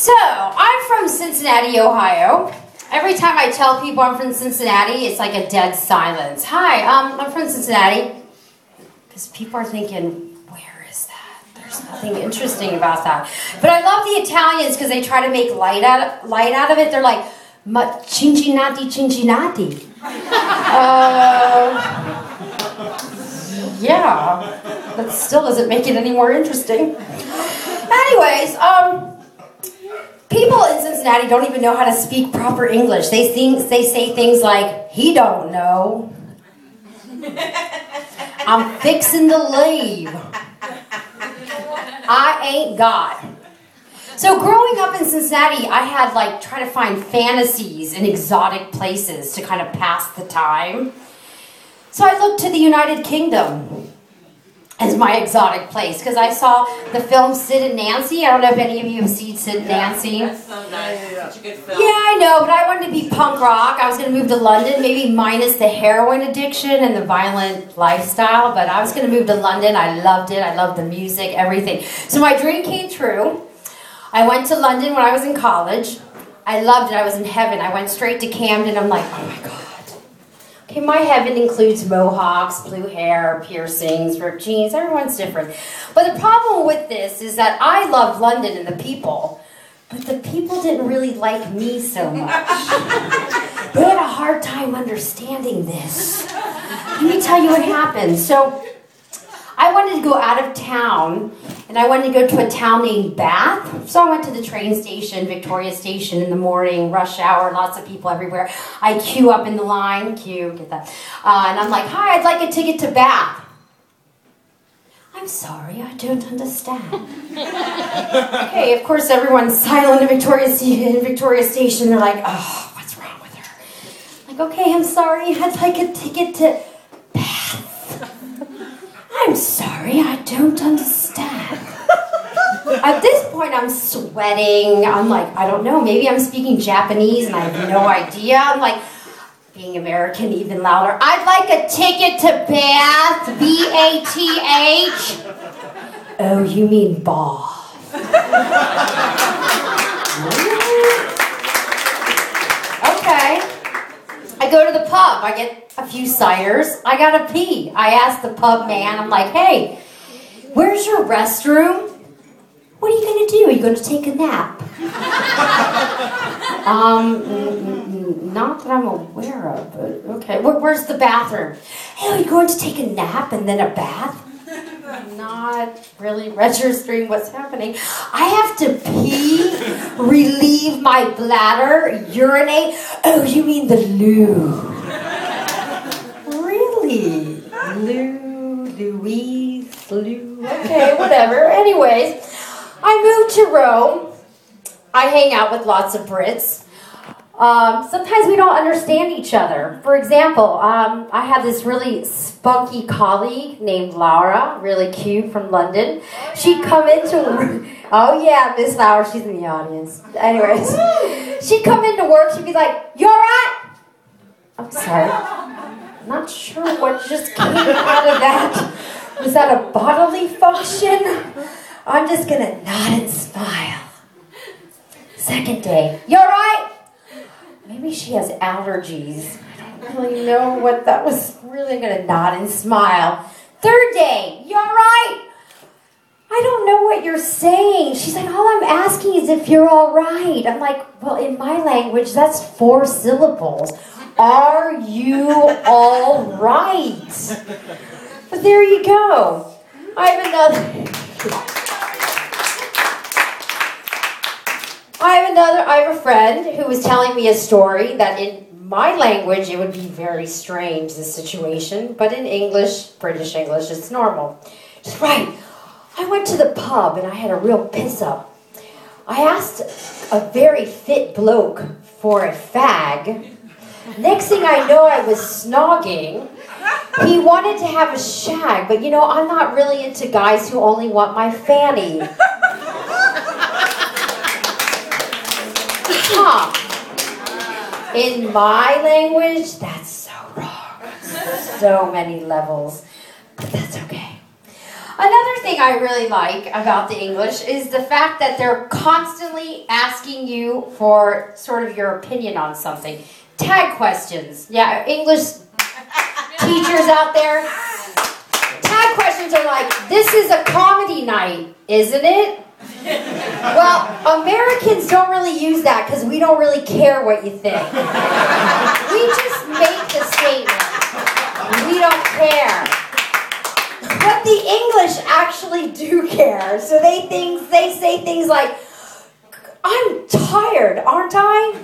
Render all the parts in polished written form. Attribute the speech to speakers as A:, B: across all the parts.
A: So, I'm from Cincinnati, Ohio. Every time I tell people I'm from Cincinnati, it's like a dead silence. Hi, I'm from Cincinnati. Because people are thinking, where is that? There's nothing interesting about that. But I love the Italians because they try to make light out of it. They're like, Cincinnati, Cincinnati. Yeah, that still doesn't make it any more interesting. Anyways, people in Cincinnati don't even know how to speak proper English. They say things like, he don't know. I'm fixing to leave. I ain't God. So growing up in Cincinnati, I had try to find fantasies in exotic places to kind of pass the time. So I looked to the United Kingdom as my exotic place because I saw the film Sid and Nancy. I don't know if any of you have seen Sid and Nancy.
B: That's so nice. Such a good film.
A: Yeah, I know, but I wanted to be punk rock. I was going to move to London, maybe minus the heroin addiction and the violent lifestyle, but I was going to move to London. I loved it. I loved the music, everything. So my dream came true. I went to London when I was in college. I loved it. I was in heaven. I went straight to Camden. I'm like, oh my God. Okay, my heaven includes mohawks, blue hair, piercings, ripped jeans. Everyone's different. But the problem with this is that I loved London and the people, but the people didn't really like me so much. They had a hard time understanding this. Let me tell you what happened. So I wanted to go out of town, and I wanted to go to a town named Bath. So I went to the train station, Victoria Station, in the morning, rush hour, lots of people everywhere. I queue up in the line, get that. And I'm like, hi, I'd like a ticket to Bath. I'm sorry, I don't understand. Okay, of course, everyone's silent in Victoria Station. They're like, oh, what's wrong with her? I'm like, okay, I'm sorry, I'd like a ticket to Bath. I'm sorry, I don't understand. At this point, I'm sweating. I'm like, I don't know, maybe I'm speaking Japanese and I have no idea. I'm like, being American even louder. I'd like a ticket to Bath, B-A-T-H. Oh, you mean Bath. Okay. I go to the pub. I get a few ciders. I gotta pee. I ask the pub man, I'm like, hey, where's your restroom? What are you gonna do? Are you gonna take a nap? Not that I'm aware of, but okay. Where's the bathroom? Hey, are you going to take a nap and then a bath? Not really registering what's happening. I have to pee, relieve my bladder, urinate. Oh, you mean the loo? Really? Lou. Okay, whatever. Anyways, I moved to Rome. I hang out with lots of Brits. Sometimes we don't understand each other. For example, I have this really spunky colleague named Laura, really cute, from London. She'd come into, oh yeah, Miss Laura, she's in the audience. Anyways, she'd come into work, she'd be like, you all right? I'm sorry. I'm not sure what just came out of that. Was that a bodily function? I'm just gonna nod and smile. Second day, you all right? Maybe she has allergies. I don't really know what that was. Really gonna nod and smile. Third day, you all right? I don't know what you're saying. She's like, all I'm asking is if you're all right. I'm like, well, in my language, that's 4 syllables. Are you all right? But there you go. I have a friend who was telling me a story that in my language it would be very strange, this situation, but in English, British English, it's normal. Just right. I went to the pub and I had a real piss up. I asked a very fit bloke for a fag. Next thing I know, I was snogging. He wanted to have a shag, but you know, I'm not really into guys who only want my fanny. Huh. In my language, that's so wrong. So many levels. But that's okay. Another thing I really like about the English is the fact that they're constantly asking you for sort of your opinion on something. Tag questions. Yeah, English teachers out there. Tag questions are like, this is a comedy night, isn't it? Well, Americans don't really use that because we don't really care what you think. We just make the statement. We don't care. But the English actually do care. So they say things like, I'm tired, aren't I?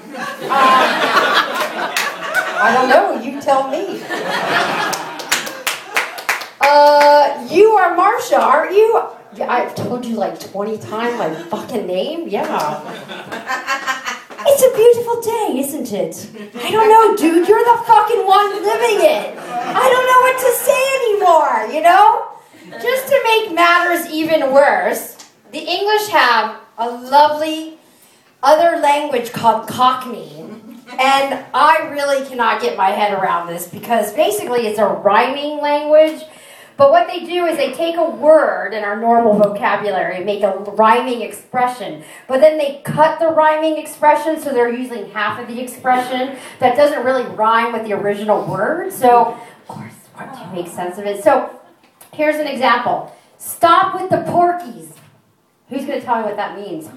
A: I don't know, you tell me. You are Marsha, aren't you? Yeah, I've told you like 20 times my fucking name. Yeah. It's a beautiful day, isn't it? I don't know, dude. You're the fucking one living it. I don't know what to say anymore, you know? Just to make matters even worse, the English have a lovely other language called Cockney. And I really cannot get my head around this because basically it's a rhyming language. But what they do is they take a word in our normal vocabulary and make a rhyming expression. But then they cut the rhyming expression so they're using half of the expression that doesn't really rhyme with the original word. So, of course, what do you make sense of it? So, here's an example. Stop with the porkies. Who's going to tell me what that means?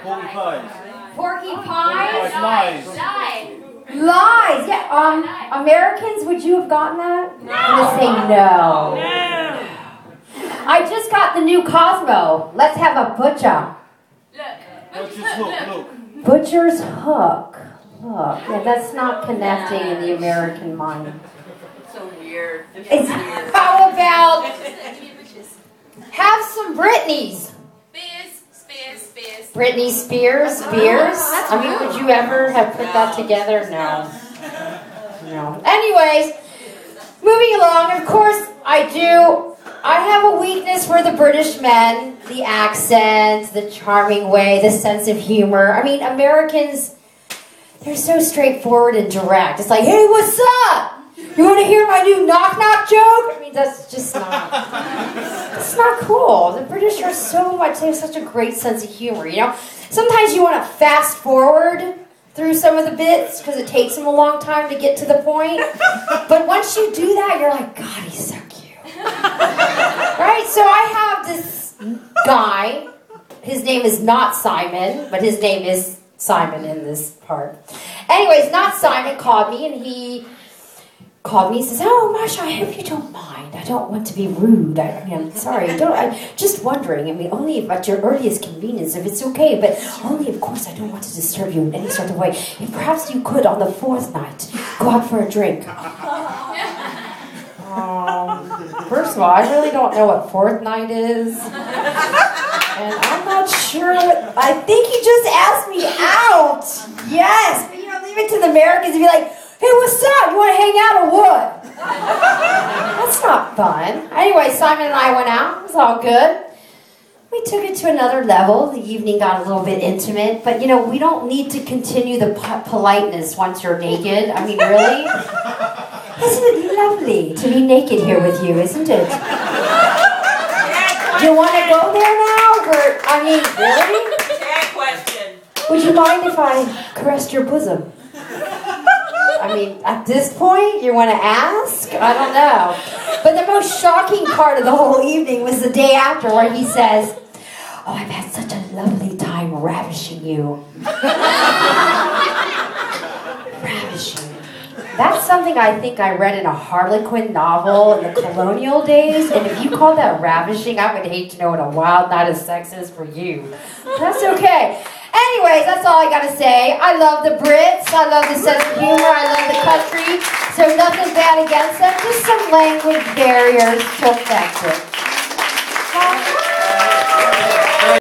B: Porky pies.
A: Porky pies?
B: Lies.
A: Lies. Yeah. Americans, would you have gotten that? No. I'm going to say no. I just got the new Cosmo. Let's have a butcher.
B: Butcher's hook, look.
A: Butcher's hook. Look. Yeah, that's not connecting in the American mind.
C: So weird.
A: How about have some Britneys? Britney Spears, Spears. I mean, would you ever have put that together? No. No. Anyways, moving along, of course, I have a weakness for the British men, the accent, the charming way, the sense of humor. I mean, Americans, they're so straightforward and direct. It's like, hey, what's up? You want to hear my new knock-knock joke? I mean, that's just not, it's not cool. The British are they have such a great sense of humor, you know? Sometimes you want to fast forward through some of the bits because it takes them a long time to get to the point. But once you do that, you're like, God, he's so cute. Right? So I have this guy. His name is not Simon, but his name is Simon in this part. Anyways, not Simon called me, and he called me and says, oh, Marsha, I hope you don't mind. I don't want to be rude. I mean, I'm sorry. I'm just wondering. I mean, only at your earliest convenience, if it's okay. But only, of course, I don't want to disturb you in any sort of way. If perhaps you could, on the fourth night, go out for a drink. First of all, I really don't know what fourth night is. And I'm not sure I think he just asked me out. Yes. But, leave it to the Americans and be like, hey, what's up? You want to hang out or what? That's not fun. Anyway, Simon and I went out. It was all good. We took it to another level. The evening got a little bit intimate. But, we don't need to continue the politeness once you're naked. I mean, really? Isn't it lovely to be naked here with you, isn't it? You want to go there now? Really?
C: Tag question.
A: Would you mind if I caressed your bosom? I mean, at this point, you want to ask? I don't know. But the most shocking part of the whole evening was the day after where he says, oh, I've had such a lovely time ravishing you. Ravishing. That's something I think I read in a Harlequin novel in the colonial days, and if you call that ravishing, I would hate to know what a wild night of sex is for you. That's okay. Anyways, that's all I gotta say. I love the Brits. I love the sense of humor. I love the country. So nothing bad against them. Just some language barriers to affect it.